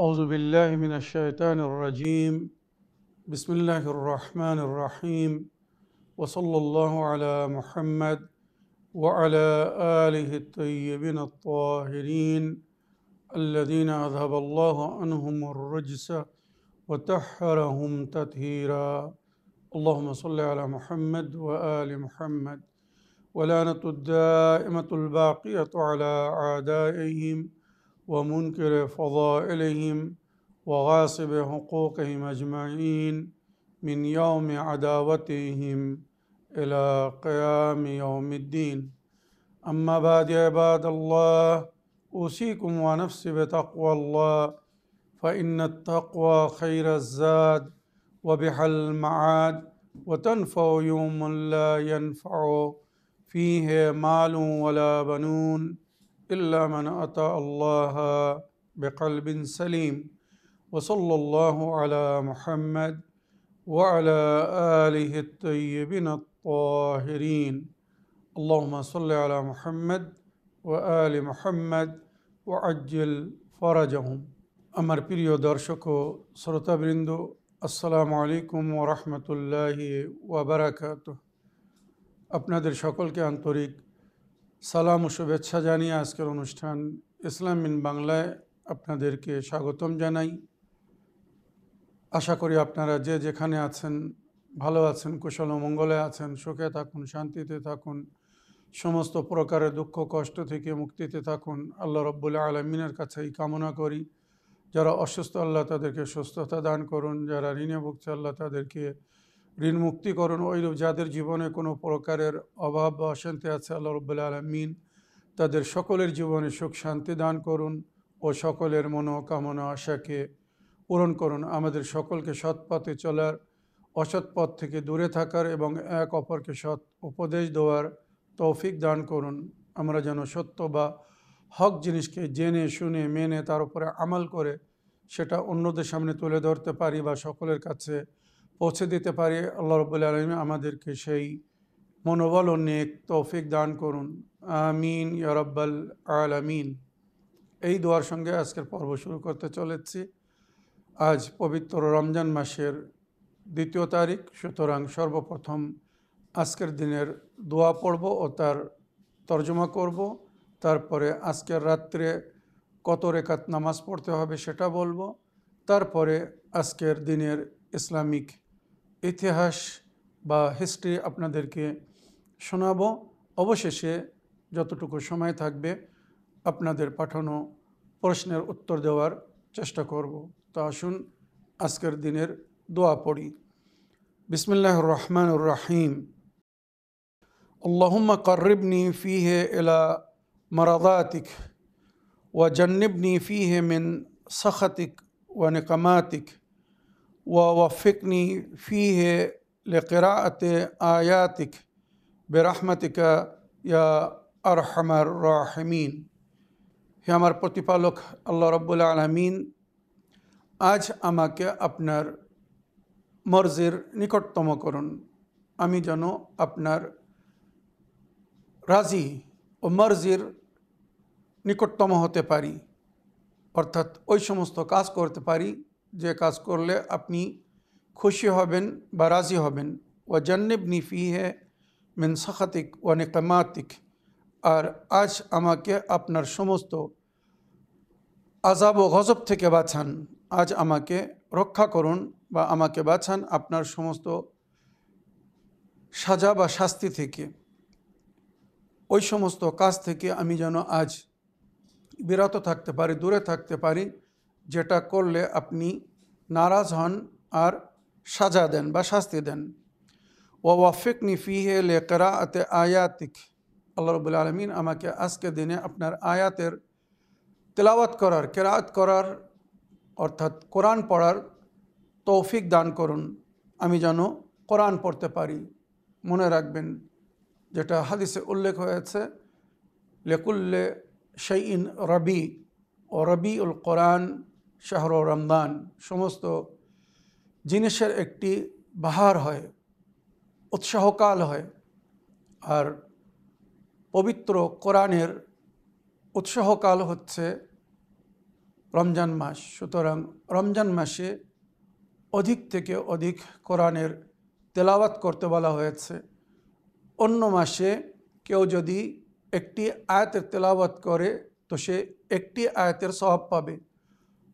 أعوذ بالله من الشيطان الرجيم. بسم الله الرحمن الرحيم. وصلى الله على محمد وعلى آله الطيبين الطاهرين الذين أذهب الله عنهم الرجس وطهرهم تطهيرا. اللهم صل على محمد وآل محمد. ولعنة الدائمة الباقية على أعدائهم ومنكر فضائلهم وغاصب حقوقهم أجمعين من يوم عداوتهم إلى قيام يوم الدين. أما بعد يا عباد الله، أوصيكم ونفسي بتقوى الله، فإن التقوى خير الزاد وبها المعاد، وتنفع يوم لا ينفع فيه مال ولا بنون إلا من أتى الله بقلب سليم. وصلى الله على محمد وعلى آله الطيبين الطاهرين. اللهم صل على محمد وآل محمد وعجل فرجهم. আমার প্রিয় দর্শক ও শ্রোতাবৃন্দ, আসসালামু আলাইকুম ওয়া রাহমাতুল্লাহি ওয়া বারাকাতুহু। আপনাদের সকলকে আন্তরিক সালাম ও শুভেচ্ছা জানিয়ে আজকের অনুষ্ঠান ইসলাম ইন বাংলায় আপনাদেরকে স্বাগতম জানাই। আশা করি আপনারা যে যেখানে আছেন ভালো আছেন, কুশল ও মঙ্গলে আছেন, সুখে থাকুন, শান্তিতে থাকুন, সমস্ত প্রকারের দুঃখ কষ্ট থেকে মুক্তিতে থাকুন। আল্লাহ রাব্বুল আলামিনের কাছে এই কামনা করি। যারা অসুস্থ, আল্লাহ তাদেরকে সুস্থতা দান করুন। যারা ঋণে ভুগছে, আল্লাহ তাদেরকে ঋণ মুক্তি করুন। ওইরূপ যাদের জীবনে কোনো প্রকারের অভাব বা অশান্তি আছে, আল্লাহ রাব্বুল আলামিন তাদের সকলের জীবনে সুখ শান্তি দান করুন ও সকলের মনোকামনা আশাকে পূরণ করুন। আমাদের সকলকে সৎ পথে চলার, অসৎ পথ থেকে দূরে থাকার এবং এক অপরকে সৎ উপদেশ দেওয়ার তৌফিক দান করুন। আমরা যেন সত্য বা হক জিনিসকে জেনে শুনে মেনে তার উপরে আমল করে সেটা অন্যদের সামনে তুলে ধরতে পারি বা সকলের কাছে পৌঁছে দিতে পারি। আল্লাহ রাব্বুল আলামিন আমাদেরকে সেই মনোবল ও নেক তৌফিক দান করুন। আমিন ইয়া রাব্বাল আলামিন। এই দোয়ার সঙ্গে আজকের পর্ব শুরু করতে চলেছি। আজ পবিত্র রমজান মাসের 2 তারিখ, সুতরাং সর্বপ্রথম আজকের দিনের দোয়া পড়ব ও তার তর্জমা করব। তারপরে আজকের রাত্রে কত রেকাত নামাজ পড়তে হবে সেটা বলবো। তারপরে আজকের দিনের ইসলামিক ইতিহাস বা হিস্ট্রি আপনাদেরকে শোনাবো। অবশেষে যতটুকু সময় থাকবে আপনাদের পাঠানো প্রশ্নের উত্তর দেওয়ার চেষ্টা করব। তো আসুন আজকের দিনের দোয়া পড়ি। বিসমিল্লাহির রহমানির রহিম। আল্লাহুম্মা কাররিবনি ফীহি ইলা মারাদাতিক ওয়া জান্নিবনি ফীহি মিন সাখাতিক ওয়া নিকামাতিক ওয়া ওয়াফিকনি ফীহি লিকিরাআতি আয়াতিক বিরহমাতিকা ইয়া আরহামার রাহিমিন। হে আমার প্রতিপালক আল্লাহ রাব্বুল আলামিন, আজ আমাকে আপনার মর্জির নিকটতম করুন। আমি যেন আপনার রাজি ও মর্জির নিকটতম হতে পারি, অর্থাৎ ওই সমস্ত কাজ করতে পারি যে কাজ করলে আপনি খুশি হবেন বা রাজি হবেন। ওয়া জান্নিবনি ফীহি মিন সাখাতিক ওয়া নিকামাতিক, আর আজ আমাকে আপনার সমস্ত আযাব ও গজব থেকে বাঁচান। আজ আমাকে রক্ষা করুন বা আমাকে বাঁচান আপনার সমস্ত সাজা বা শাস্তি থেকে। ওই সমস্ত কাজ থেকে আমি যেন আজ বিরত থাকতে পারি, দূরে থাকতে পারি, যেটা করলে আপনি নারাজ হন আর সাজা দেন বা শাস্তি দেন। ওয়া ওয়াফিকনি ফীহি লিকিরাআতি আয়াতিক, আল্লাহ রাব্বুল আলামিন আমাকে আজকের দিনে আপনার আয়াতের তেলাওয়াত করার, কেরাআত করার অর্থাৎ কোরআন পড়ার তৌফিক দান করুন। আমি যেন কোরআন পড়তে পারি। মনে রাখবেন, যেটা হাদিসে উল্লেখ হয়েছে, লিকুল্লি শাইইন রবি ও রবিউল কোরআন শাহরু রমদান, সমস্ত জিনিসের একটি বাহার হয়, উৎসাহকাল হয়, আর পবিত্র কোরআনের উৎসাহকাল হচ্ছে রমজান মাস, সুতরাং রমজান মাসে অধিক থেকে অধিক কোরআনের তেলাওয়াত করতে বলা হয়েছে। অন্য মাসে কেউ যদি একটি আয়াতের তেলাওয়াত করে তো সে একটি আয়াতের সওয়াব পাবে।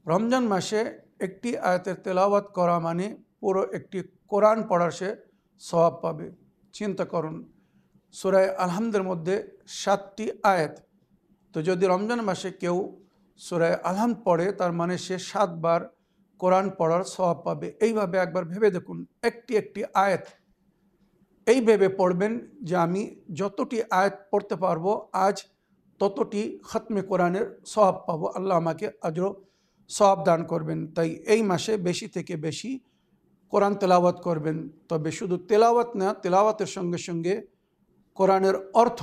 রমজান মাসে একটি আয়াতের তেলাওয়াত করা মানে পুরো একটি কোরআন পড়ার সে সওয়াব পাবে। চিন্তা করুন, সূরা আলহামদের মধ্যে 7টি আয়াত, তো যদি রমজান মাসে কেউ সূরা আলহামদ পড়ে তার মানে সে 7 বার কোরআন পড়ার সওয়াব পাবে। এইভাবে একবার ভেবে দেখুন, একটি একটি আয়াত এই ভেবে পড়বেন যে আমি যতটি আয়াত পড়তে পারবো আজ ততটি খতমে কোরআনের সওয়াব পাবো, আল্লাহ আমাকে আজর সওয়াব দান করবেন। তাই এই মাসে বেশি থেকে বেশি কোরআন তেলাওয়াত করবেন। তবে শুধু তেলাওয়াত না, তেলাওয়াতের সঙ্গে সঙ্গে কোরআনের অর্থ,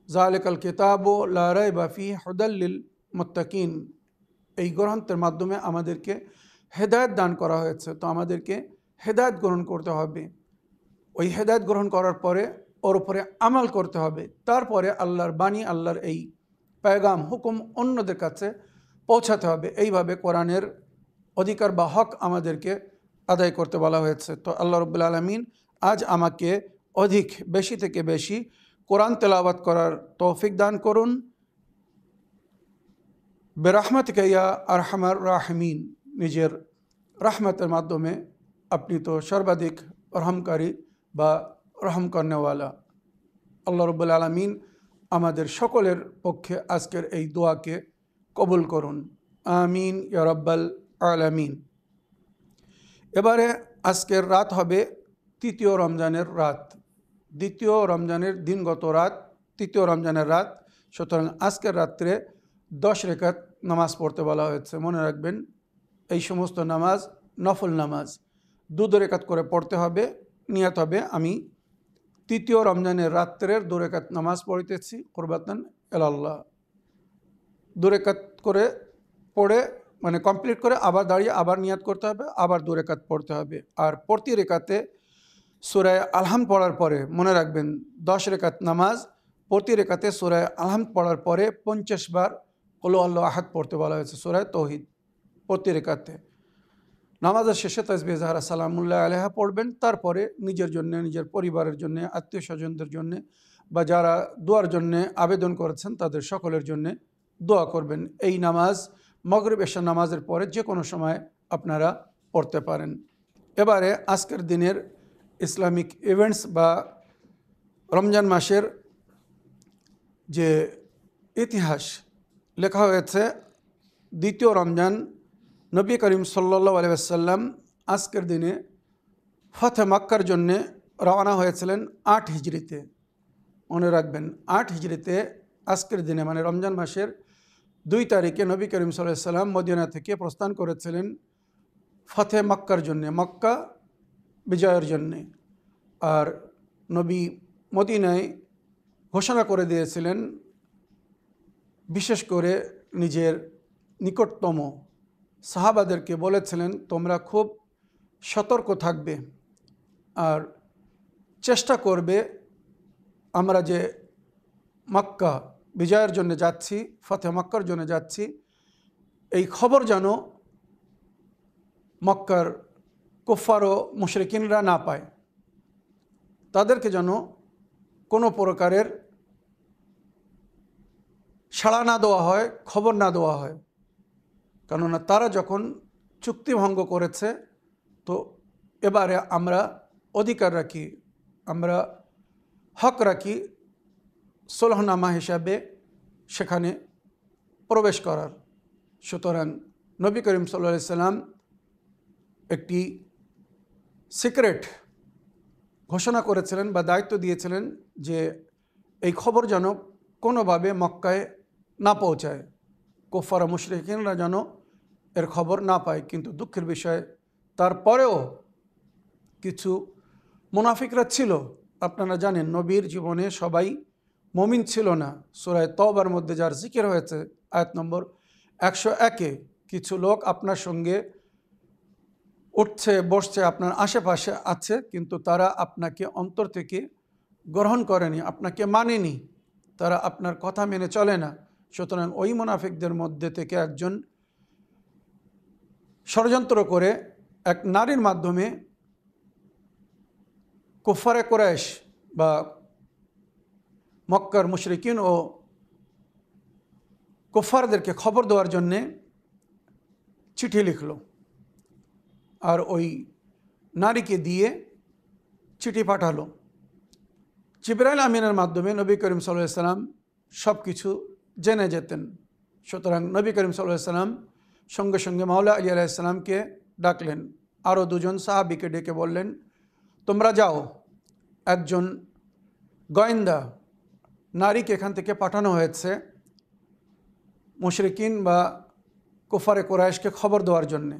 যালিকাল কিতাবু লা রাইবা ফীহি হুদাল লিল মুত্তাকিন, এই গ্রন্থের মাধ্যমে আমাদেরকে হেদায়েত দান করা হয়েছে। তো আমাদেরকে হেদায়েত গ্রহণ করতে হবে। ওই হেদায়েত গ্রহণ করার পরে ওর উপরে আমাল করতে হবে। তারপরে আল্লাহর বাণী, আল্লাহর এই পেগাম হুকুম অন্যদের কাছে পৌঁছাতে হবে। এইভাবে কোরআনের অধিকার বা হক আমাদেরকে আদায় করতে বলা হয়েছে। তো আল্লাহ রাব্বুল আলামিন আজ আমাকে অধিক বেশি থেকে বেশি কোরআন তেলাওয়াত করার তৌফিক দান করুন। বেরহমতিকা ইয়া আরহামার রাহিমিন, নিজের রহমতের মাধ্যমে আপনি তো সর্বাধিক রহমকারী বা রহম করনেওয়ালা। আল্লাহ রাব্বুল আলামিন আমাদের সকলের পক্ষে আজকের এই দোয়াকে কবুল করুন, আমিন ইয়া রাব্বাল আলামিন। এবারে আজকের রাত হবে তৃতীয় রমজানের রাত, দ্বিতীয় রমজানের দিনগত রাত, তৃতীয় রমজানের রাত। সুতরাং আজকের রাত্রে 10 রেকাত নামাজ পড়তে বলা হয়েছে। মনে রাখবেন, এই সমস্ত নামাজ নফল নামাজ, 2 রেকাত করে পড়তে হবে। নিয়ত হবে আমি তৃতীয় রমজানের রাত্রের 2 রেকাত নামাজ পড়িতেছি কুরবাতান ইলাল্লাহ। 2 রেকাত করে পড়ে মানে কমপ্লিট করে আবার দাঁড়িয়ে আবার নিয়াত করতে হবে, আবার 2 রেকাত পড়তে হবে। আর প্রতি রেকাতে সূরা আলহামদ পড়ার পরে, মনে রাখবেন 10 রেকাত নামাজ, প্রতি রেকাতে সূরা আলহামদ পড়ার পরে 50 বার কুল আল্লাহু আহাদ পড়তে বলা হয়েছে, সূরা তাওহীদ প্রতি রেকাতে। নামাজের শেষে তাসবিহ জাহরা সালামুল্লাহ আলাইহা পড়বেন। তারপরে নিজের জন্য, নিজের পরিবারের জন্য, আত্মীয় স্বজনদের জন্য বা যারা দোয়ার জন্য আবেদন করেছেন তাদের সকলের জন্য দোয়া করবেন। এই নামাজ মাগরিব এশা নামাজের পরে যে কোনো সময় আপনারা পড়তে পারেন। এবারে আজকের দিনের ইসলামিক ইভেন্টস বা রমজান মাসের যে ইতিহাস লেখা হয়েছে। দ্বিতীয় রমজান নবী করিম সাল্লাল্লাহু আলাইহি ওয়াসাল্লাম আজকের দিনে ফতে মক্কার জন্যে রওনা হয়েছিলেন 8 হিজরিতে। মনে রাখবেন 8 হিজরিতে আজকের দিনে মানে রমজান মাসের 2 তারিখে নবী করিম সাল্লাল্লাহু আলাইহি ওয়াসাল্লাম মদিনা থেকে প্রস্থান করেছিলেন ফতে মক্কার জন্যে, মক্কা বিজয়ের জন্যে। আর নবী মদিনায় ঘোষণা করে দিয়েছিলেন, বিশেষ করে নিজের নিকটতম সাহাবাদেরকে বলেছিলেন, তোমরা খুব সতর্ক থাকবে আর চেষ্টা করবে আমরা যে মক্কা বিজয়ের জন্য যাচ্ছি, ফতে মক্কার জন্য যাচ্ছি, এই খবর যেন মক্কার কুফফার ও মুশরিকিনরা না পায়, তাদেরকে যেন কোনো প্রকারের সাড়া না দেওয়া হয়, খবর না দেওয়া হয়। কেননা তারা যখন চুক্তি ভঙ্গ করেছে, তো এবারে আমরা অধিকার রাখি, আমরা হক রাখি সুলহনামা হিসাবে সেখানে প্রবেশ করার। সুতরাং নবী করিম সাল্লাল্লাহু আলাইহি সাল্লাম একটি সিক্রেট ঘোষণা করেছিলেন বা দায়িত্ব দিয়েছিলেন যে এই খবর যেন কোনোভাবে মক্কায় না পৌঁছায়, কুফফার ও মুশরিকিনরা যেন এর খবর না পায়। কিন্তু দুঃখের বিষয় তারপরেও কিছু মুনাফিকরা ছিল। আপনারা জানেন নবীর জীবনে সবাই মুমিন ছিল না। সূরা তাওবার মধ্যে যার জিকির হয়েছে আয়াত নম্বর 101-এ, কিছু লোক আপনার সঙ্গে উঠছে বসছে, আপনার আশেপাশে আছে, কিন্তু তারা আপনাকে অন্তর থেকে গ্রহণ করেনি, আপনাকে মানেনি, তারা আপনার কথা মেনে চলে না। সুতরাং ওই মুনাফিকদের মধ্যে থেকে একজন ষড়যন্ত্র করে এক নারীর মাধ্যমে কুফারে কুরাইশ বা মক্কার মুশরিকিন ও কুফারদেরকে খবর দেওয়ার জন্যে চিঠি লিখল, আর ওই নারীকে দিয়ে চিঠি পাঠালো। জিবরাইল আমিনের মাধ্যমে নবী করিম সাল্লাল্লাহু আলাইহি সাল্লাম সব কিছু জেনে যেতেন। সুতরাং নবী করিম সাল্লাল্লাহু আলাইহি সাল্লাম সঙ্গে সঙ্গে মাওলা আলী আলাইহিস সালামকে ডাকলেন, আরও দুজন সাহাবীকে ডেকে বললেন, তোমরা যাও, একজন গোয়েন্দা নারীকে এখান থেকে পাঠানো হয়েছে মুশরিকিন বা কুফারে কুরাইশকে খবর দেওয়ার জন্যে।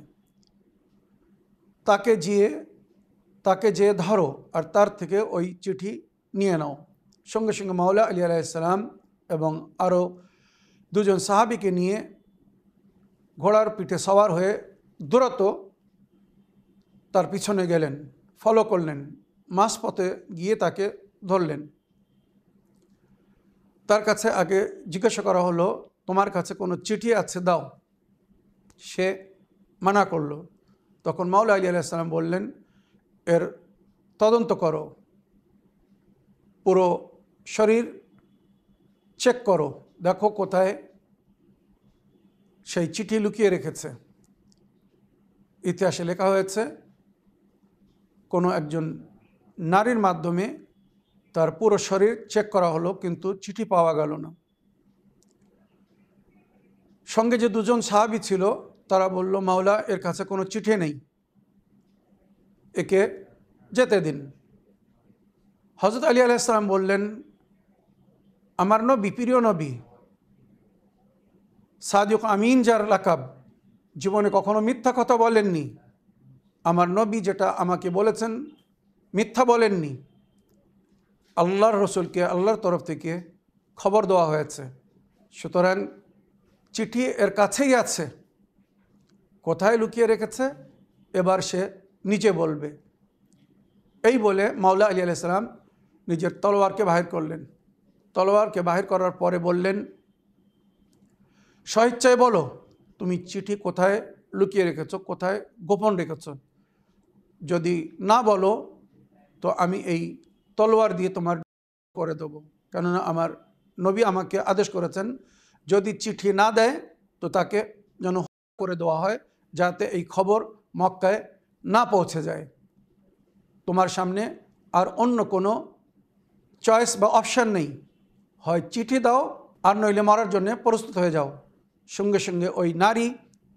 তাকে যেয়ে ধরো আর তার থেকে ওই চিঠি নিয়ে নাও। সঙ্গে সঙ্গে মাওলা আলী আলাইহিস সালাম এবং আরও দুজন সাহাবীকে নিয়ে ঘোড়ার পিঠে সওয়ার হয়ে দ্রুত তার পিছনে গেলেন, ফলো করলেন, মাঝপথে গিয়ে তাকে ধরলেন। তার কাছে আগে জিজ্ঞাসা করা হলো, তোমার কাছে কোনো চিঠি আছে, দাও। সে মানা করল। তখন মাওলা আলী আলাইহিস সালাম বললেন, এর তদন্ত করো, পুরো শরীর চেক করো, দেখো কোথায় সেই চিঠি লুকিয়ে রেখেছে। ইতিহাসে লেখা হয়েছে, কোনো একজন নারীর মাধ্যমে তার পুরো শরীর চেক করা হলো, কিন্তু চিঠি পাওয়া গেল না। সঙ্গে যে দুজন সাহাবী ছিল তারা বলল, মাওলা এর কাছে কোনো চিঠি নেই, একে যেতে দিন। হযরত আলী আলাইহিস সালাম বললেন, আমার নবী, প্রিয় নবী, সাদিক আমিন যার লাকাব, জীবনে কখনো মিথ্যা কথা বলেননি। আমার নবী যেটা আমাকে বলেছেন মিথ্যা বলেননি। আল্লাহর রসুলকে আল্লাহর তরফ থেকে খবর দেওয়া হয়েছে, সুতরাং চিঠি এর কাছেই আছে, কোথায় লুকিয়ে রেখেছে এবার সে নিজে বলবে। এই বলে মাওলা আলী আলাইহিস সালাম নিজের তলোয়ারকে বাহির করলেন। তলোয়ারকে বাহির করার পরে বললেন, স্বেচ্ছায় বলো তুমি চিঠি কোথায় লুকিয়ে রেখেছো, কোথায় গোপন রেখেছো। যদি না বলো তো আমি এই তলোয়ার দিয়ে তোমার করে দেবো। কেননা আমার নবী আমাকে আদেশ করেছেন, যদি চিঠি না দেয় তো তাকে যেন করে দেওয়া হয়, যাতে এই খবর মক্কায় না পৌঁছে যায়। তোমার সামনে আর অন্য কোনো চয়েস বা অপশান নেই, হয় চিঠি দাও আর নইলে মারার জন্য প্রস্তুত হয়ে যাও। সঙ্গে সঙ্গে ওই নারী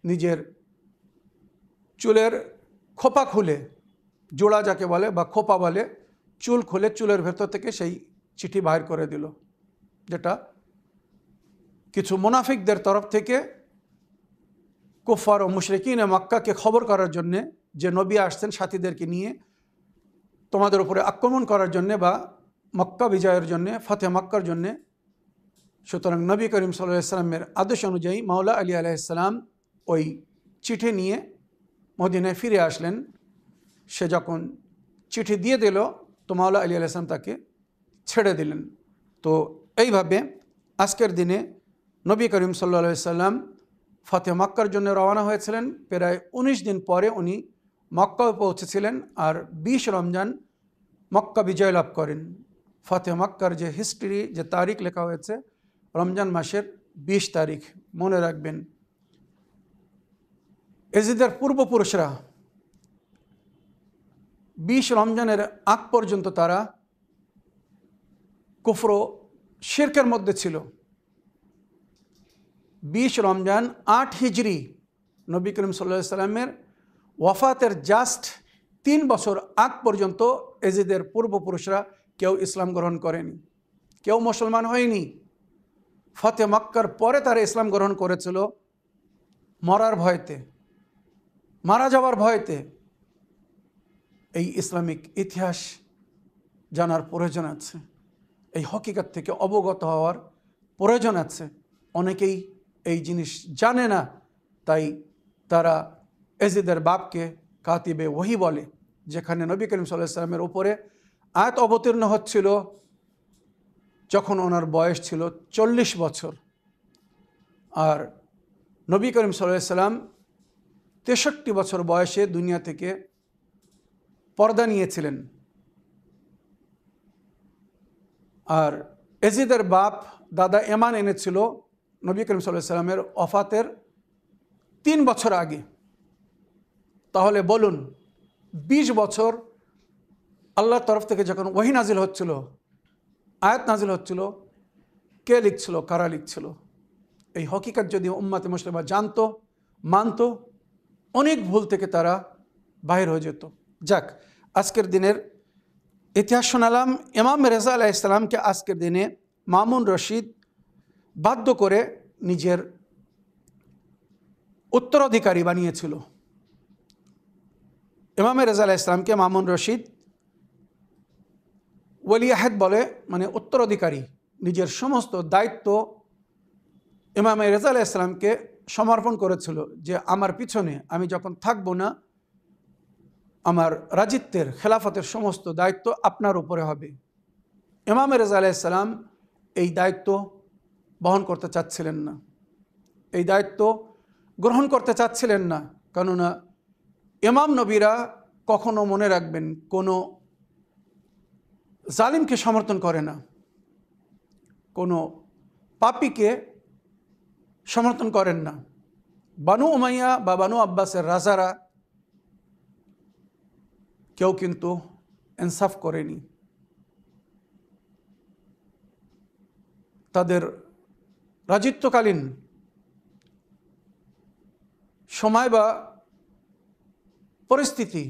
নিজের চুলের খোপা খুলে, জোড়া যাকে বলে বা খোপা বলে, চুল খুলে চুলের ভেতর থেকে সেই চিঠি বাহির করে দিল, যেটা কিছু মুনাফিকদের তরফ থেকে কুফার ও মুশরিকিন মক্কাকে খবর করার জন্যে যে নবী আসছেন সাথীদেরকে নিয়ে তোমাদের উপরে আক্রমণ করার জন্যে বা মক্কা বিজয়ের জন্যে, ফতেহ মক্কার জন্যে। সুতরাং নবী করিম সাল্লাল্লাহু আলাইহি সাল্লামের আদেশ অনুযায়ী মাওলা আলী আলাইহিস সালাম ওই চিঠি নিয়ে মদিনায় ফিরে আসলেন। সে যখন চিঠি দিয়ে দিল তো মাওলা আলী আলাইহিস সালাম তাকে ছেড়ে দিলেন। তো এইভাবে আজকের দিনে নবী করিম সাল্লাল্লাহু আলাইহি সাল্লাম ফতেহ মক্কার জন্য রওনা হয়েছিলেন। প্রায় 19 দিন পরে উনি মক্কায় পৌঁছেছিলেন আর 20 রমজান মক্কা বিজয় লাভ করেন। ফতেহ মক্কার যে হিস্ট্রি, যে তারিখ লেখা হয়েছে রমজান মাসের 20 তারিখ, মনে রাখবেন। এজিদের পূর্বপুরুষরা 20 রমজানের আগ পর্যন্ত তারা কুফর ও শিরকের মধ্যে ছিল। 20 রমজান 8 হিজরি, নবী করিম সাল্লাল্লাহু আলাইহি সাল্লামের ওয়াফাতের জাস্ট 3 বছর আগ পর্যন্ত এজিদের পূর্বপুরুষরা কেউ ইসলাম গ্রহণ করেনি, কেউ মুসলমান হয়নি। ফতেহ মক্কার পরে তারা ইসলাম গ্রহণ করেছিল মরার ভয়তে, মারা যাওয়ার ভয়তে। এই ইসলামিক ইতিহাস জানার প্রয়োজন আছে, এই হকিকত থেকে অবগত হওয়ার প্রয়োজন আছে। অনেকেই এই জিনিস জানে না, তাই তারা এজিদের বাপকে কাতিবে ওহী বলে, যেখানে নবী করিম সাল্লাল্লাহু আলাইহি সাল্লামের উপরে আয়াত অবতীর্ণ হচ্ছিল যখন ওনার বয়স ছিল 40 বছর। আর নবী করিম সাল্লাল্লাহু আলাইহি সাল্লাম 63 বছর বয়সে দুনিয়া থেকে পর্দা নিয়েছিলেন। আর এজিদের বাপ দাদা এমান এনেছিল নবী করিম সাল্লাল্লাহু আলাইহি সাল্লামের ওফাতের 3 বছর আগে। তাহলে বলুন, 20 বছর আল্লাহর তরফ থেকে যখন ওহী নাজিল হচ্ছিল, আয়াত নাজিল হচ্ছিল, কে লিখছিল, কারা লিখছিল? এই হকিকত যদি উম্মতে মুসলিমা জানতো, মানতো, অনেক ভুল থেকে তারা বাহির হয়ে যেত। যাক, আজকের দিনের ইতিহাস শোনালাম। ইমাম রেজা আলাইহিস সালামকে আজকের দিনে মামুন রশিদ বাধ্য করে নিজের উত্তরাধিকারী বানিয়েছিল। ইমাম রেজা আলাইহিস সালামকে মামুন রশিদ ওয়ালি আহদ বলে, মানে উত্তরাধিকারী। নিজের সমস্ত দায়িত্ব ইমাম রেজা আলাইহিস সালামকে সমর্পণ করেছিল যে আমার পিছনে আমি যখন থাকবো না, আমার রাজিত্বের খেলাফতের সমস্ত দায়িত্ব আপনার উপরে হবে। ইমাম রেজা আলাইহিস সালাম এই দায়িত্ব বহন করতে চাচ্ছিলেন না, এই দায়িত্ব গ্রহণ করতে চাচ্ছিলেন না। কেননা ইমাম নবীরা কখনো, মনে রাখবেন, কোনো জালিমকে সমর্থন করে না, কোনো পাপীকে সমর্থন করেন না। বানু উমাইয়া বা বানু আব্বাসের রাজারা কেউ কিন্তু ইনসাফ করেনি। তাদের রাজত্বকালীন সময় বা পরিস্থিতি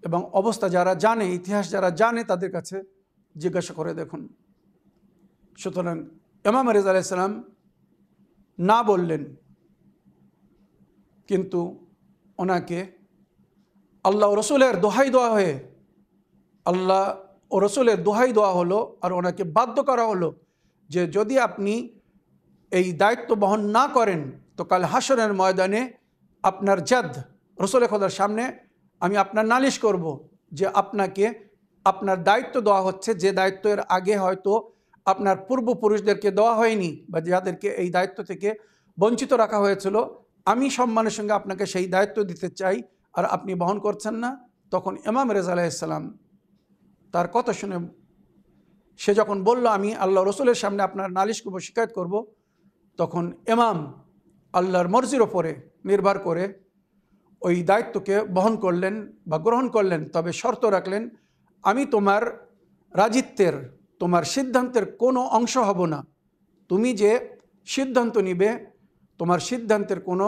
এবং অবস্থা যারা জানে, ইতিহাস যারা জানে, তাদের কাছে জিজ্ঞাসা করে দেখুন। সুতরাং ইমাম রেজা আলাইহিস সালাম না বললেন, কিন্তু ওনাকে আল্লাহ ও রসুলের দোহাই দেওয়া হয়ে, আল্লাহ ও রসুলের দোহাই দেওয়া হলো আর ওনাকে বাধ্য করা হলো যে যদি আপনি এই দায়িত্ব বহন না করেন তো কাল হাসরের ময়দানে আপনার জাদ রসুল খোদার সামনে আমি আপনার নালিশ করব যে আপনাকে আপনার দায়িত্ব দেওয়া হচ্ছে, যে দায়িত্বের আগে হয়তো আপনার পূর্বপুরুষদেরকে দেওয়া হয়নি বা যাদেরকে এই দায়িত্ব থেকে বঞ্চিত রাখা হয়েছিল, আমি সম্মানের সঙ্গে আপনাকে সেই দায়িত্ব দিতে চাই আর আপনি বহন করছেন না। তখন ইমাম রেজা আলাইহিস সালাম তার কথা শুনে সে যখন বলল আমি আল্লাহ রসুলের সামনে আপনার নালিশ করব, শিকায়ত করব, তখন ইমাম আল্লাহর মর্জির ওপরে নির্ভর করে ওই দায়িত্বকে বহন করলেন বা গ্রহণ করলেন। তবে শর্ত রাখলেন, আমি তোমার রাজিত্বের, তোমার সিদ্ধান্তের কোনো অংশ হব না। তুমি যে সিদ্ধান্ত নিবে, তোমার সিদ্ধান্তের কোনো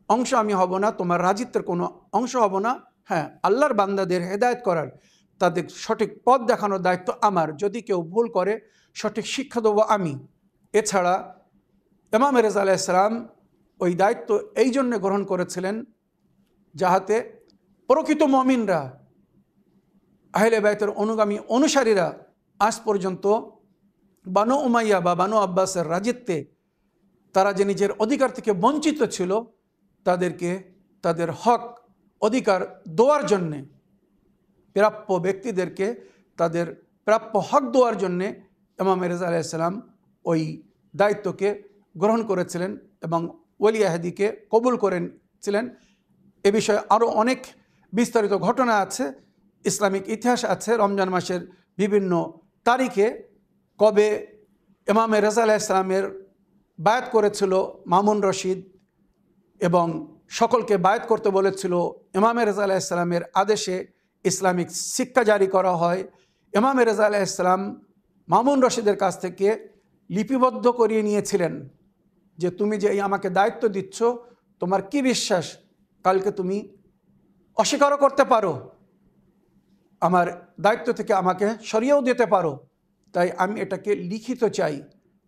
অংশ আমি হব না, তোমার রাজিত্বের কোনো অংশ হব না। হ্যাঁ, আল্লাহর বান্দাদের হেদায়েত করার, তাদের সঠিক পথ দেখানোর দায়িত্ব আমার। যদি কেউ ভুল করে সঠিক শিক্ষা দেবো আমি। এছাড়া ইমাম রেজা আলাইহিস সালাম ওই দায়িত্ব এই জন্য গ্রহণ করেছিলেন যাহাতে প্রকৃত মুমিনরা, আহলে বাইতের অনুগামী অনুসারীরা আজ পর্যন্ত বানু উমাইয়া বা বানু আব্বাসের রাজিত্বে তারা যে নিজের অধিকার থেকে বঞ্চিত ছিল, তাদেরকে তাদের হক অধিকার দেওয়ার জন্যে, প্রাপ্য ব্যক্তিদেরকে তাদের প্রাপ্য হক দেওয়ার জন্যে ইমাম রেজা আলাইহিস সালাম ওই দায়িত্বকে গ্রহণ করেছিলেন এবং ওলি আহদিকে কবুল করেছিলেন। এ বিষয়ে আরও অনেক বিস্তারিত ঘটনা আছে, ইসলামিক ইতিহাস আছে। রমজান মাসের বিভিন্ন তারিখে কবে ইমাম রেজা আলাইহিস সালামের বায়াত করেছিল মামুন রশিদ এবং সকলকে বায়াত করতে বলেছিল, ইমাম রেজা আলাইহিস সালামের আদেশে ইসলামিক শিক্ষা জারি করা হয়। ইমাম রেজা আলাইহিস সালাম মামুন রশিদের কাছ থেকে লিপিবদ্ধ করিয়ে নিয়েছিলেন যে তুমি যে আমাকে দায়িত্ব দিচ্ছ, তোমার কি বিশ্বাস, কালকে তুমি অস্বীকারও করতে পারো, আমার দায়িত্ব থেকে আমাকে সরিয়েও দিতে পারো। তাই আমি এটাকে লিখিত চাই,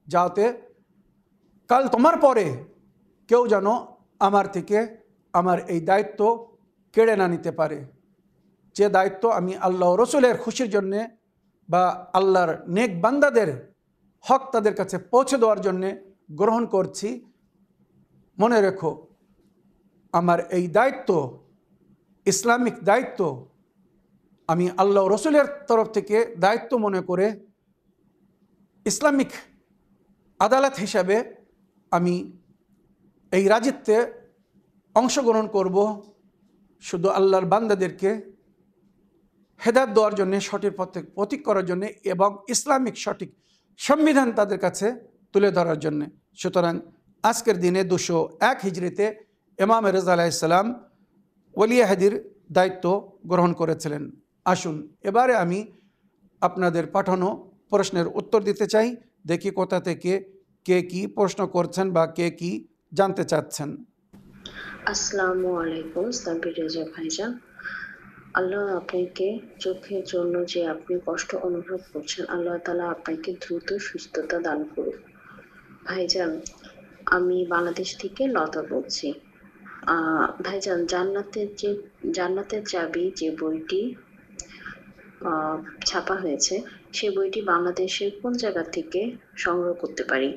যাতে কাল তোমার পরে কেউ যেন আমার থেকে আমার এই দায়িত্ব কেড়ে না নিতে পারে। যে দায়িত্ব আমি আল্লাহ রসুলের খুশির জন্যে বা আল্লাহর নেক বান্দাদের হক তাদের কাছে পৌঁছে দেওয়ার জন্যে গ্রহণ করছি, মনে রেখো আমার এই দায়িত্ব, ইসলামিক দায়িত্ব, আমি আল্লাহ রসুলের তরফ থেকে দায়িত্ব মনে করে ইসলামিক আদালত হিসাবে আমি এই রাজিত্বে অংশগ্রহণ করব শুধু আল্লাহর বান্দাদেরকে হেদায়েত দেওয়ার জন্য, সঠিক পথে পথিক করার জন্য এবং ইসলামিক সঠিক সংবিধান তাদের কাছে তুলে ধরার জন্য। সুতরাং আজকের দিনে 201 হিজরিতে ইমাম রেজা আলাইহিসসালাম ওলিয়াহাদির দায়িত্ব গ্রহণ করেছিলেন। আসুন এবারে আমি আপনাদের পাঠানো প্রশ্নের উত্তর দিতে চাই। দেখি কোথা থেকে কে কি প্রশ্ন করছেন বা কে কি জানতে চাচ্ছেন। আসসালামু আলাইকুম সাব্বির রেজা ভাইজান। আল্লাহ আপনাকে চোখের জন্য যে আপনি কষ্ট অনুভব করছেন, আল্লাহ তাআলা আপনাকে দ্রুত সুস্থতা দান করুন। ভাইজান, আমি বাংলাদেশ থেকে লতা বলছি। ভাইজান, জান্নাতের চাবি যে বইটি ছাপা হয়েছে, সেই বইটি বাংলাদেশের কোন জায়গা থেকে সংগ্রহ করতে পারি,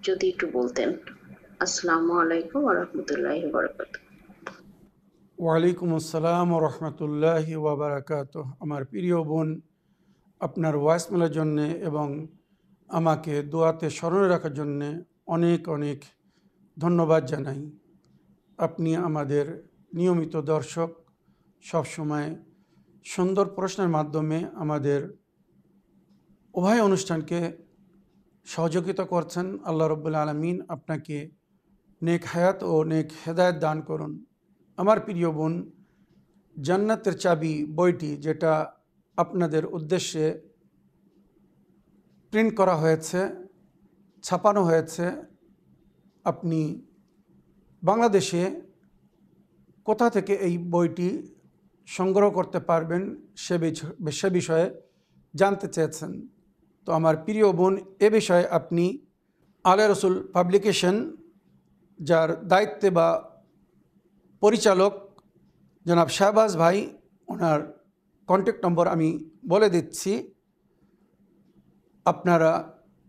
যদি একটু বলতেন। আসসালামু আলাইকুম ওয়া রাহমাতুল্লাহি ওয়া বারাকাতুহু। ওয়ালাইকুম আসসালাম ওয়া রাহমাতুল্লাহি ওয়া বারাকাতুহু। আমার প্রিয় বোন, আপনার ভয়েসমেলের জন্যে এবং আমাকে দোয়াতে স্মরণে রাখার জন্যে অনেক অনেক ধন্যবাদ জানাই। আপনি আমাদের নিয়মিত দর্শক, সবসময় সুন্দর প্রশ্নের মাধ্যমে আমাদের উভয় অনুষ্ঠানকে সহযোগিতা করছেন। আল্লাহ রাব্বুল আলামিন আপনাকে নেক হায়াত ও নেক হেদায়েত দান করুন। আমার প্রিয় বোন, জান্নাতের চাবি বইটি যেটা আপনাদের উদ্দেশ্যে প্রিন্ট করা হয়েছে, ছাপানো হয়েছে, আপনি বাংলাদেশে কোথা থেকে এই বইটি সংগ্রহ করতে পারবেন সে বিষয়ে জানতে চেয়েছেন। তো আমার প্রিয় বোন, এ বিষয়ে আপনি আলে রসুল পাবলিকেশন, যার দায়িত্বে বা পরিচালক জনাব শাহবাজ ভাই, ওনার কন্ট্যাক্ট নম্বর আমি বলে দিচ্ছি। আপনারা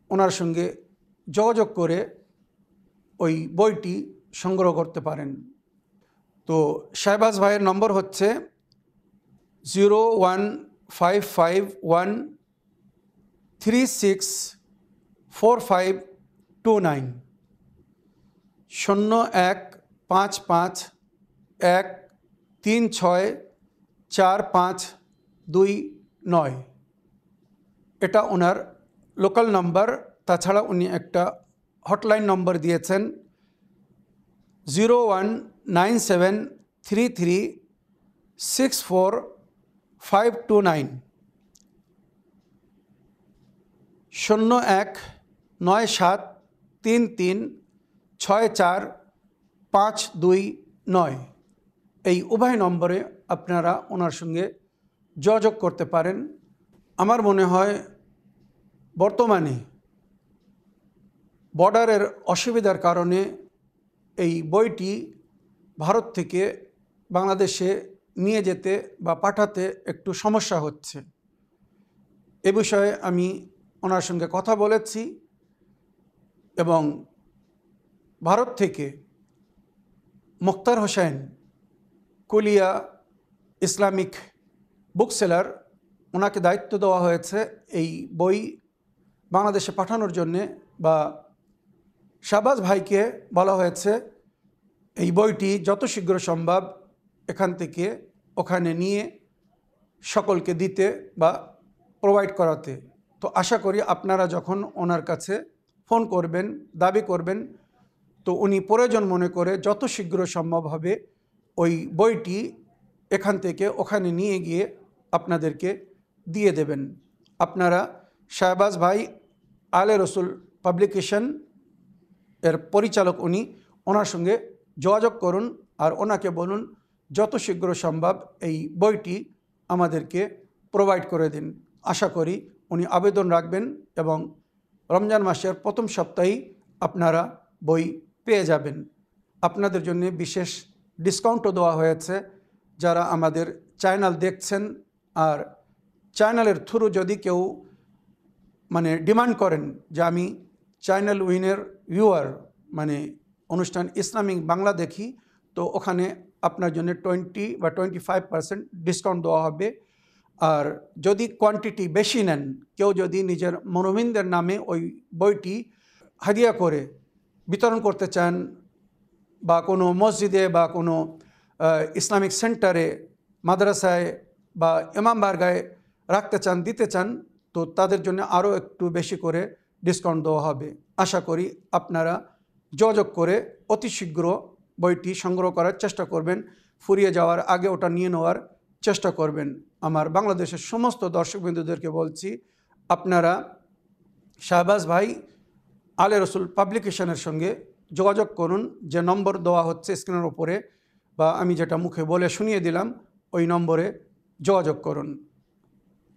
ওনার সঙ্গে যোগাযোগ করে ওই বইটি সংগ্রহ করতে পারেন। তো শাহবাজ ভাইয়ের নম্বর হচ্ছে 01551364529, 015513645229। এটা ওনার লোকাল নাম্বার। তাছাড়া উনি একটা হটলাইন নম্বর দিয়েছেন 019733645229, 019733645229। এই উভয় নম্বরে আপনারা ওনার সঙ্গে যোগাযোগ করতে পারেন। আমার মনে হয় বর্তমানে বর্ডারের অসুবিধার কারণে এই বইটি ভারত থেকে বাংলাদেশে নিয়ে যেতে বা পাঠাতে একটু সমস্যা হচ্ছে। এ বিষয়ে আমি ওনার সঙ্গে কথা বলেছি এবং ভারত থেকে মুখতার হোসেন কুলিয়া ইসলামিক বুক সেলার, ওনাকে দায়িত্ব দেওয়া হয়েছে এই বই বাংলাদেশে পাঠানোর জন্যে, বা শাহবাজ ভাইকে বলা হয়েছে এই বইটি যত শীঘ্র সম্ভব এখান থেকে ওখানে নিয়ে সকলকে দিতে বা প্রোভাইড করাতে। তো আশা করি আপনারা যখন ওনার কাছে ফোন করবেন, দাবি করবেন, তো উনি প্রয়োজন মনে করে যত শীঘ্র সম্ভব হবে ওই বইটি এখান থেকে ওখানে নিয়ে গিয়ে আপনাদেরকে দিয়ে দেবেন। আপনারা শাহবাজ ভাই, আলে রসুল পাবলিকেশন এর পরিচালক উনি, ওনার সঙ্গে যোগাযোগ করুন আর ওনাকে বলুন যত শীঘ্র সম্ভব এই বইটি আমাদেরকে প্রোভাইড করে দিন। আশা করি উনি আবেদন রাখবেন এবং রমজান মাসের প্রথম সপ্তাহেই আপনারা বই পেয়ে যাবেন। আপনাদের জন্য বিশেষ ডিসকাউন্টও দেওয়া হয়েছে। যারা আমাদের চ্যানেল দেখছেন আর চ্যানেলের থ্রু যদি কেউ ডিমান্ড করেন যে আমি চ্যানেল উইনের ভিউয়ার, অনুষ্ঠান ইসলামিক বাংলা দেখি, তো ওখানে আপনার জন্য 20 বা 25% ডিসকাউন্ট দেওয়া হবে। আর যদি কোয়ান্টিটি বেশি নেন, কেউ যদি নিজের মনোমিনদের নামে ওই বইটি হাদিয়া করে বিতরণ করতে চান বা কোনো মসজিদে বা কোনো ইসলামিক সেন্টারে, মাদ্রাসায় বা ইমামবারগায় রাখতে চান, দিতে চান, তো তাদের জন্য আরও একটু বেশি করে ডিসকাউন্ট দেওয়া হবে। আশা করি আপনারা যোগাযোগ করে অতি শীঘ্র বইটি সংগ্রহ করার চেষ্টা করবেন, ফুরিয়ে যাওয়ার আগে ওটা নিয়ে নেওয়ার চেষ্টা করবেন। আমার বাংলাদেশের সমস্ত দর্শকবৃন্দুদেরকে বলছি, আপনারা শাহবাজ ভাই আলে রসুল পাবলিকেশনের সঙ্গে যোগাযোগ করুন। যে নম্বর দেওয়া হচ্ছে স্ক্রিনের ওপরে বা আমি যেটা মুখে বলে শুনিয়ে দিলাম, ওই নম্বরে যোগাযোগ করুন।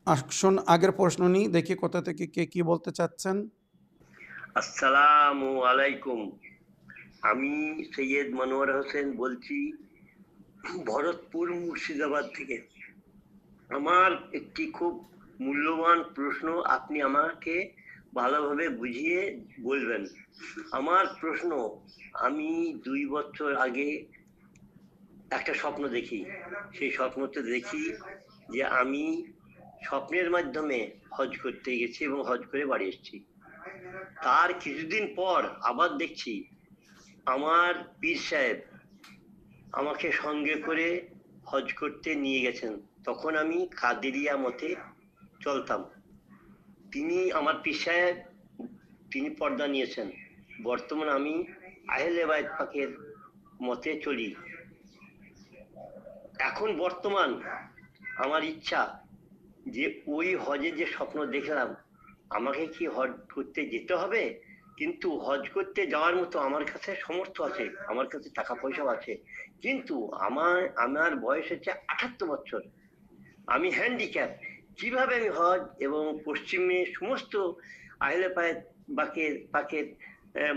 আসুন আগের প্রশ্ন নিই, দেখি কোথা থেকে কে কি বলতে চাচ্ছেন। আসসালামু আলাইকুম। আমি সৈয়দ মনোয়ার হোসেন বলছি ভরতপুর মুর্শিদাবাদ থেকে। আমার একটি খুব মূল্যবান প্রশ্ন আপনি আমাকে ভালোভাবে বুঝিয়ে বলবেন। আমার প্রশ্ন, আমি 2 বছর আগে একটা স্বপ্ন দেখি। সেই স্বপ্নতে দেখি যে আমি স্বপ্নের মাধ্যমে হজ করতে গেছি এবং হজ করে বাড়ি এসেছি। তার কিছুদিন পর আবার দেখছি আমার পীর সাহেব আমাকে সঙ্গে করে হজ করতে নিয়ে গেছেন। তখন আমি কাদেরিয়া মতে চলতাম। তিনি আমার পীর সাহেব, তিনি পর্দা নিয়েছেন। বর্তমান আমি আহলে বাইত পাকের মতে চলি। এখন বর্তমান আমার ইচ্ছা যে ওই হজে যে স্বপ্ন দেখলাম, আমাকে কি হজ করতে যেতে হবে? কিন্তু হজ করতে যাওয়ার মতো আমার কাছে সমর্থ আছে, আমার কাছে টাকা পয়সা আছে, কিন্তু আমার বয়স হচ্ছে 78 বছর। আমি হ্যান্ডিক্যাপ। কিভাবে আমি হজ এবং পশ্চিমে সমস্ত আহলে পাকের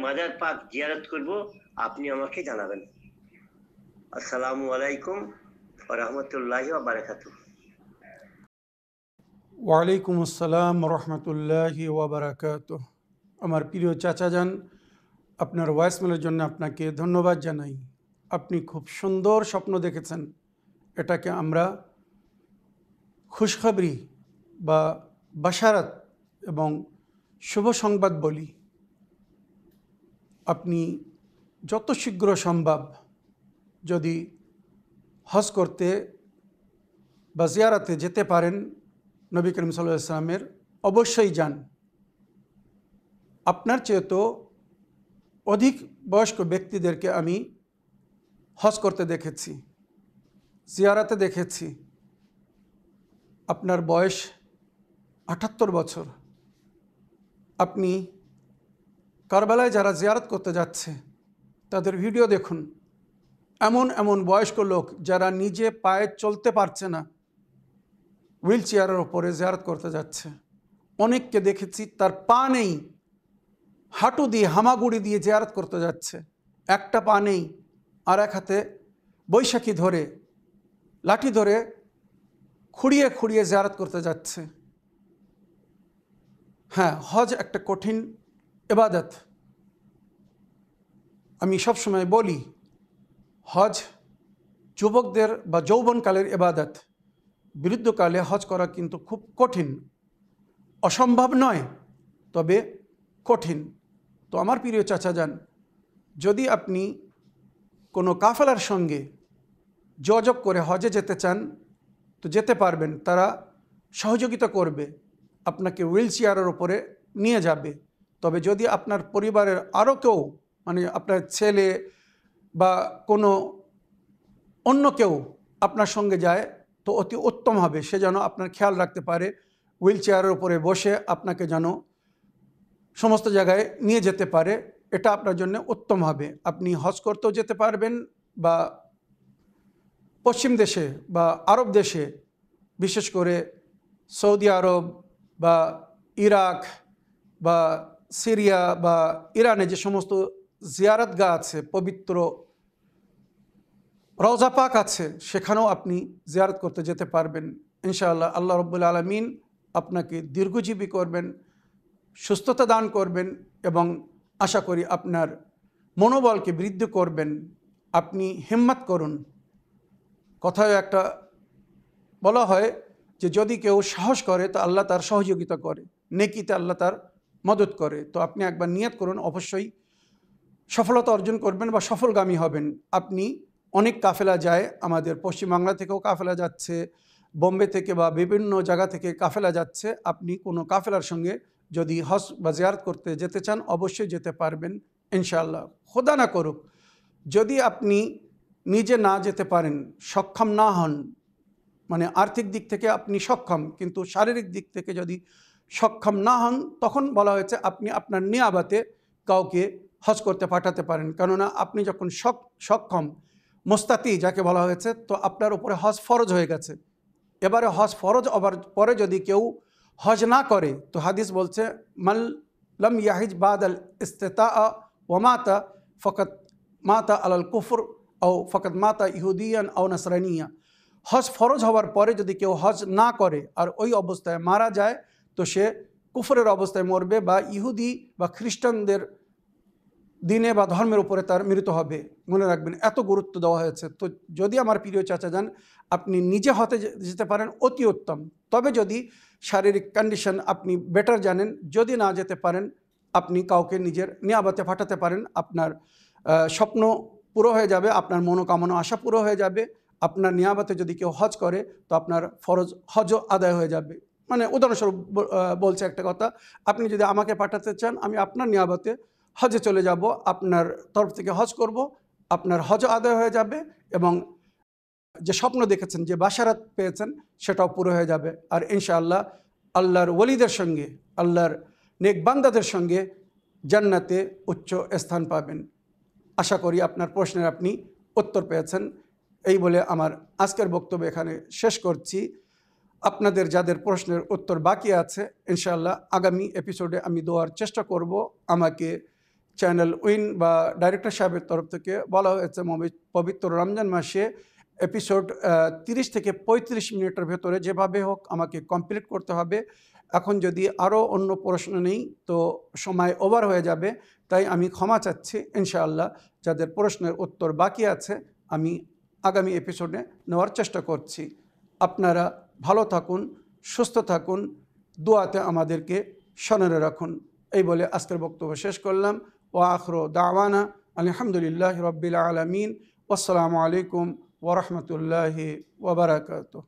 মাজার পাক জিয়ারত করব, আপনি আমাকে জানাবেন। আসসালামু আলাইকুম ওয়া রাহমাতুল্লাহি ওয়া বারাকাতুহু। ওয়ালাইকুম আসসালাম রহমতুল্লাহি ওয়াবারাকাতুহ। আমার প্রিয় চাচা যান, আপনার ভয়েসমেলের জন্য আপনাকে ধন্যবাদ জানাই। আপনি খুব সুন্দর স্বপ্ন দেখেছেন। এটাকে আমরা খুশখবরি বা বাশারাত এবং শুভ সংবাদ বলি। আপনি যত শীঘ্র সম্ভব যদি হজ করতে বা জিয়ারাতে যেতে পারেন নবী করিম সাল্লাল্লাহু আলাইহি ওয়াসাল্লামের, অবশ্যই যান। আপনার চেয়ে তো অধিক বয়স্ক ব্যক্তিদেরকে আমি হজ করতে দেখেছি, জিয়ারাতে দেখেছি। আপনার বয়স 78 বছর। আপনি কারবালায় যারা জিয়ারত করতে যাচ্ছে তাদের ভিডিও দেখুন। এমন এমন বয়স্ক লোক যারা নিজে পায়ে চলতে পারছে না, হুইল চেয়ারের ওপরে জিয়ারত করতে যাচ্ছে। অনেককে দেখেছি তার পা নেই, হাঁটু দিয়ে হামাগুড়ি দিয়ে জিয়ারত করতে যাচ্ছে। একটা পা নেই, আর এক হাতে বৈশাখী ধরে, লাঠি ধরে খুঁড়িয়ে খুঁড়িয়ে জিয়ারত করতে যাচ্ছে। হ্যাঁ, হজ একটা কঠিন ইবাদত। আমি সবসময় বলি, হজ যুবকদের বা যৌবনকালের ইবাদত। বৃদ্ধকালে হজ করা কিন্তু খুব কঠিন, অসম্ভব নয়, তবে কঠিন। তো আমার প্রিয় চাচা যান, যদি আপনি কোনো কাফেলার সঙ্গে যোগাযোগ করে হজে যেতে চান তো যেতে পারবেন। তারা সহযোগিতা করবে, আপনাকে হুইল চেয়ারের ওপরে নিয়ে যাবে। তবে যদি আপনার পরিবারের আরও কেউ, মানে আপনার ছেলে বা কোনো অন্য কেউ আপনার সঙ্গে যায় তো অতি উত্তম হবে। সে যেন আপনার খেয়াল রাখতে পারে, হুইল চেয়ারের উপরে বসে আপনাকে যেন সমস্ত জায়গায় নিয়ে যেতে পারে। এটা আপনার জন্য উত্তম হবে। আপনি হজ করতেও যেতে পারবেন বা পশ্চিম দেশে বা আরব দেশে, বিশেষ করে সৌদি আরব বা ইরাক বা সিরিয়া বা ইরানে যে সমস্ত জিয়ারতগাহ আছে, পবিত্র রওজা পাক আছে, সেখানেও আপনি জিয়ারত করতে যেতে পারবেন ইনশাআল্লাহ। আল্লাহ রাব্বুল আলামিন আপনাকে দীর্ঘজীবী করবেন, সুস্থতা দান করবেন এবং আশা করি আপনার মনোবলকে বৃদ্ধি করবেন। আপনি হিম্মত করুন। কথায় একটা বলা হয় যে যদি কেউ সাহস করে তো আল্লাহ তার সহযোগিতা করে, নেকিতে আল্লাহ তার মদত করে। তো আপনি একবার নিয়ত করুন, অবশ্যই সফলতা অর্জন করবেন বা সফলগামী হবেন। আপনি অনেক কাফেলা যায়, আমাদের পশ্চিমবাংলা থেকেও কাফেলা যাচ্ছে, বোম্বে থেকে বা বিভিন্ন জায়গা থেকে কাফেলা যাচ্ছে। আপনি কোনো কাফেলার সঙ্গে যদি হজ বা জিয়ারত করতে যেতে চান অবশ্যই যেতে পারবেন ইনশাআল্লাহ। খোদা না করুক যদি আপনি নিজে না যেতে পারেন, সক্ষম না হন, মানে আর্থিক দিক থেকে আপনি সক্ষম কিন্তু শারীরিক দিক থেকে যদি সক্ষম না হন, তখন বলা হয়েছে আপনি আপনার নিয়াবাতে কাউকে হজ করতে পাঠাতে পারেন। কেননা আপনি যখন সক্ষম মোস্তাতি যাকে বলা হয়েছে, তো আপনার উপরে হজ ফরজ হয়ে গেছে। এবারে হজ ফরজ হবার পরে যদি কেউ হজ না করে, তো হাদিস বলছে মাল লাম ইয়াহিজ বাদ আল ইস্তেতা ওয়ামাতা ফকত মাতা আলাল কুফর ও ফকত মাতা ইহুদিয়ান ও নাসরানিয়া। হজ ফরজ হওয়ার পরে যদি কেউ হজ না করে আর ওই অবস্থায় মারা যায়, তো সে কুফরের অবস্থায় মরবে বা ইহুদি বা খ্রিস্টানদের দিনে বা ধর্মের উপরে তার মৃত্যু হবে। মনে রাখবেন, এত গুরুত্ব দেওয়া হয়েছে। তো যদি আমার প্রিয় চাচা যান আপনি নিজে হতে যেতে পারেন অতি উত্তম। তবে যদি শারীরিক কন্ডিশন আপনি বেটার জানেন, যদি না যেতে পারেন আপনি কাউকে নিজের নিয়াবতে পাঠাতে পারেন। আপনার স্বপ্ন পুরো হয়ে যাবে, আপনার মনোকামনা আশা পুরো হয়ে যাবে। আপনার নিয়াবতে যদি কেউ হজ করে তো আপনার ফরজ হজও আদায় হয়ে যাবে। মানে উদাহরণস্বরূপ বলছে একটা কথা, আপনি যদি আমাকে পাঠাতে চান আমি আপনার নিয়াবতে হজে চলে যাব, আপনার তরফ থেকে হজ করব, আপনার হজ আদায় হয়ে যাবে এবং যে স্বপ্ন দেখেছেন, যে বাশারাত পেয়েছেন সেটাও পুরো হয়ে যাবে। আর ইনশাআল্লাহ আল্লাহর ওলিদের সঙ্গে, আল্লাহর নেক বান্দাদের সঙ্গে জান্নাতে উচ্চ স্থান পাবেন। আশা করি আপনার প্রশ্নের আপনি উত্তর পেয়েছেন। এই বলে আমার আজকের বক্তব্য এখানে শেষ করছি। আপনাদের যাদের প্রশ্নের উত্তর বাকি আছে ইনশাআল্লাহ আগামী এপিসোডে আমি দেওয়ার চেষ্টা করব। আমাকে চ্যানেল উইন বা ডাইরেক্টর সাহেবের তরফ থেকে বলা হয়েছে পবিত্র রমজান মাসে এপিসোড 30 থেকে 35 মিনিটের ভেতরে যেভাবে হোক আমাকে কমপ্লিট করতে হবে। এখন যদি আরও অন্য প্রশ্ন নেই তো সময় ওভার হয়ে যাবে, তাই আমি ক্ষমা চাচ্ছি। ইনশাআল্লাহ যাদের প্রশ্নের উত্তর বাকি আছে আমি আগামী এপিসোডে নেওয়ার চেষ্টা করছি। আপনারা ভালো থাকুন, সুস্থ থাকুন, দোয়াতে আমাদেরকে স্মরণে রাখুন। এই বলে আজকের বক্তব্য শেষ করলাম। ওয়া আখিরু দাওয়ানা আলহামদুলিল্লাহি রাব্বিল আলামিন। আসসালামু আলাইকুম ওয়া রাহমাতুল্লাহি ওয়া বারাকাতুহু।